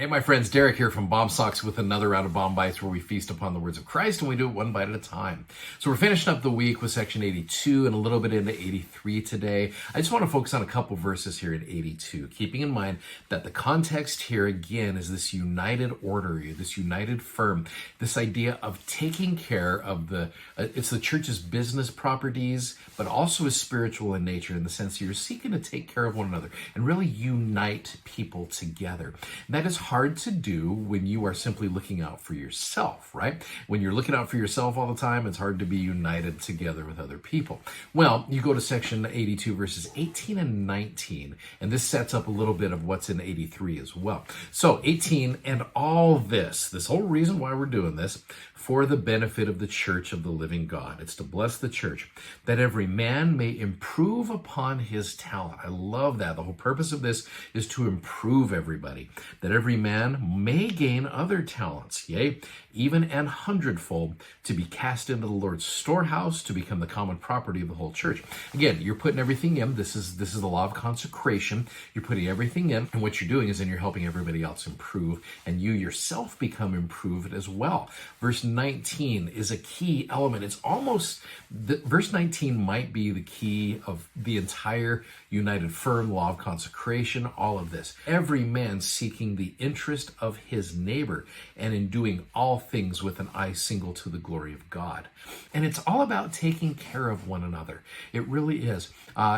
Hey, my friends, Derek here from Bomb Socks with another round of Bomb Bites where we feast upon the words of Christ and we do it one bite at a time. So we're finishing up the week with section 82 and a little bit into 83 today. I just want to focus on a couple verses here in 82, keeping in mind that the context here again is this united order, this united firm, this idea of taking care of it's the church's business properties, but also is spiritual in nature in the sense that you're seeking to take care of one another and really unite people together. And that is hard to do when you are simply looking out for yourself, right? When you're looking out for yourself all the time, it's hard to be united together with other people. Well, you go to section 82 verses 18 and 19, and this sets up a little bit of what's in 83 as well. So 18, and all this whole reason why we're doing this, for the benefit of the church of the living God. It's to bless the church, that every man may improve upon his talent. I love that. The whole purpose of this is to improve everybody, that every man may gain other talents, yea, even an hundredfold, to be cast into the Lord's storehouse, to become the common property of the whole church. Again, you're putting everything in. This is the law of consecration. You're putting everything in, and what you're doing is then you're helping everybody else improve, and you yourself become improved as well. Verse 19 is a key element. It's almost, verse 19 might be the key of the entire united firm, law of consecration, all of this. Every man seeking the interest of his neighbor, and in doing all things with an eye single to the glory of God. And it's all about taking care of one another. It really is.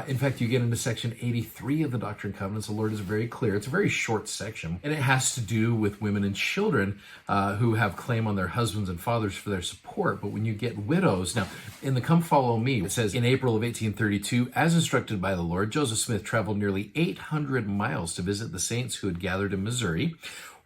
In fact, you get into section 83 of the Doctrine and Covenants. The Lord is very clear. It's a very short section, and it has to do with women and children who have claim on their husbands and fathers for their support. But when you get widows, now in the Come Follow Me, it says, in April of 1832, as instructed by the Lord, Joseph Smith traveled nearly 800 miles to visit the saints who had gathered in Missouri.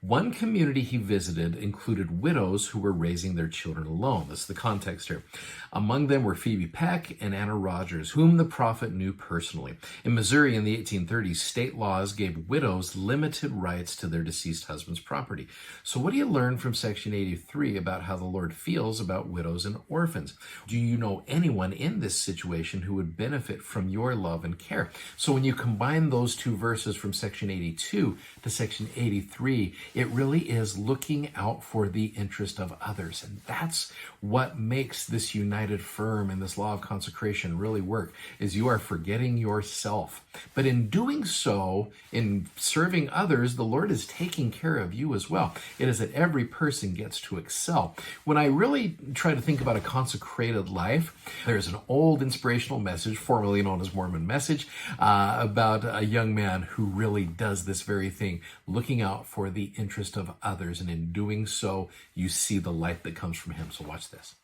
One community he visited included widows who were raising their children alone. This is the context here. Among them were Phoebe Peck and Anna Rogers, whom the prophet knew personally. In Missouri in the 1830s, state laws gave widows limited rights to their deceased husband's property. So what do you learn from section 83 about how the Lord feels about widows and orphans? Do you know anyone in this situation who would benefit from your love and care? So when you combine those two verses from section 82 to section 83, it really is looking out for the interest of others. And that's what makes this united firm and this law of consecration really work, is you are forgetting yourself. But in doing so, in serving others, the Lord is taking care of you as well. It is that every person gets to excel. When I really try to think about a consecrated life, there's an old inspirational message, formerly known as Mormon Message, about a young man who really does this very thing, looking out for the interest of others, and in doing so, you see the light that comes from him. So watch this.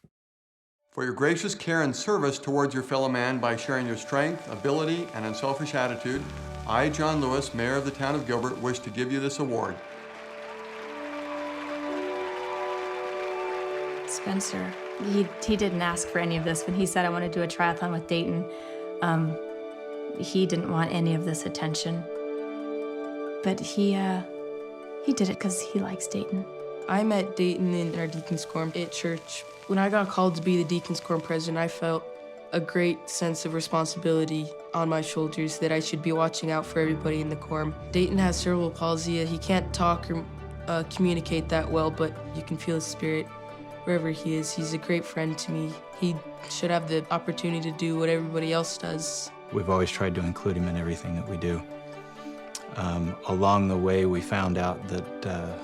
For your gracious care and service towards your fellow man by sharing your strength, ability, and unselfish attitude, I, John Lewis, Mayor of the town of Gilbert, wish to give you this award. Spencer, he didn't ask for any of this. When he said, I want to do a triathlon with Dayton, he didn't want any of this attention. But he did it because he likes Dayton. I met Dayton in our Deacons Quorum at church. When I got called to be the Deacons Quorum president, I felt a great sense of responsibility on my shoulders that I should be watching out for everybody in the quorum. Dayton has cerebral palsy. He can't talk or communicate that well, but you can feel his spirit wherever he is. He's a great friend to me. He should have the opportunity to do what everybody else does. We've always tried to include him in everything that we do. Along the way, we found out that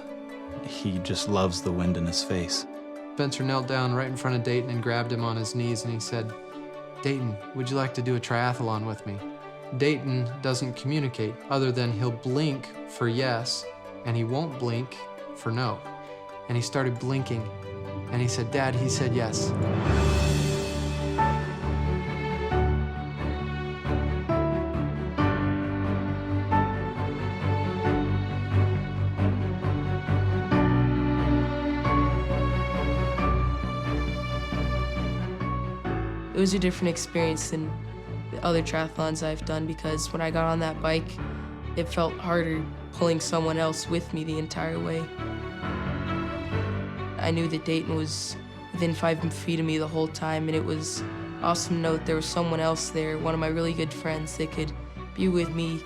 he just loves the wind in his face. Spencer knelt down right in front of Dayton and grabbed him on his knees, and he said, Dayton, would you like to do a triathlon with me? Dayton doesn't communicate other than he'll blink for yes, and he won't blink for no. And he started blinking, and he said, Dad, he said yes. It was a different experience than the other triathlons I've done, because when I got on that bike, it felt harder pulling someone else with me the entire way. I knew that Dayton was within 5 feet of me the whole time, and it was awesome to know that there was someone else there, one of my really good friends, that could be with me.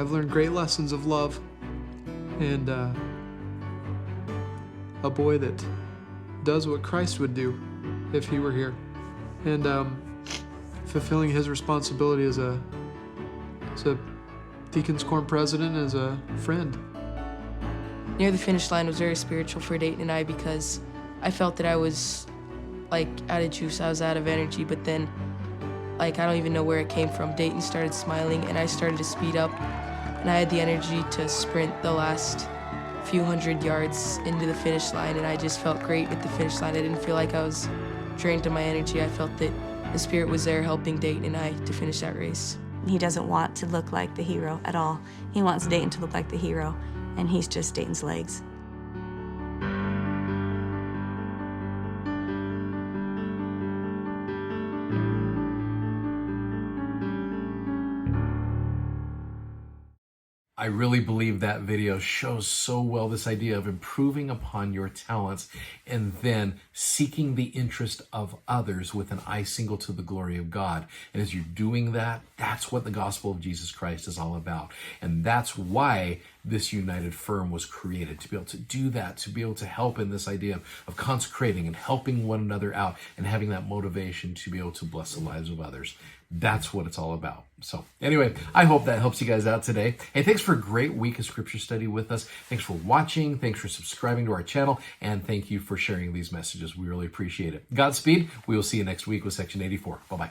I've learned great lessons of love, and a boy that does what Christ would do if he were here, and fulfilling his responsibility as a Deacon's Quorum president, as a friend. Near the finish line was very spiritual for Dayton and I, because I felt that I was like out of juice, I was out of energy, but then like I don't even know where it came from. Dayton started smiling and I started to speed up, and I had the energy to sprint the last few hundred yards into the finish line, and I just felt great at the finish line. I didn't feel like I was drained of my energy. I felt that the Spirit was there helping Dayton and I to finish that race. He doesn't want to look like the hero at all. He wants Dayton to look like the hero, and he's just Dayton's legs. I really believe that video shows so well this idea of improving upon your talents and then seeking the interest of others with an eye single to the glory of God. And as you're doing that, that's what the gospel of Jesus Christ is all about. And that's why this united firm was created, to be able to do that, to be able to help in this idea of consecrating and helping one another out and having that motivation to be able to bless the lives of others. That's what it's all about. So anyway, I hope that helps you guys out today. Hey, thanks for a great week of scripture study with us. Thanks for watching. Thanks for subscribing to our channel. And thank you for sharing these messages. We really appreciate it. Godspeed. We will see you next week with section 84. Bye-bye.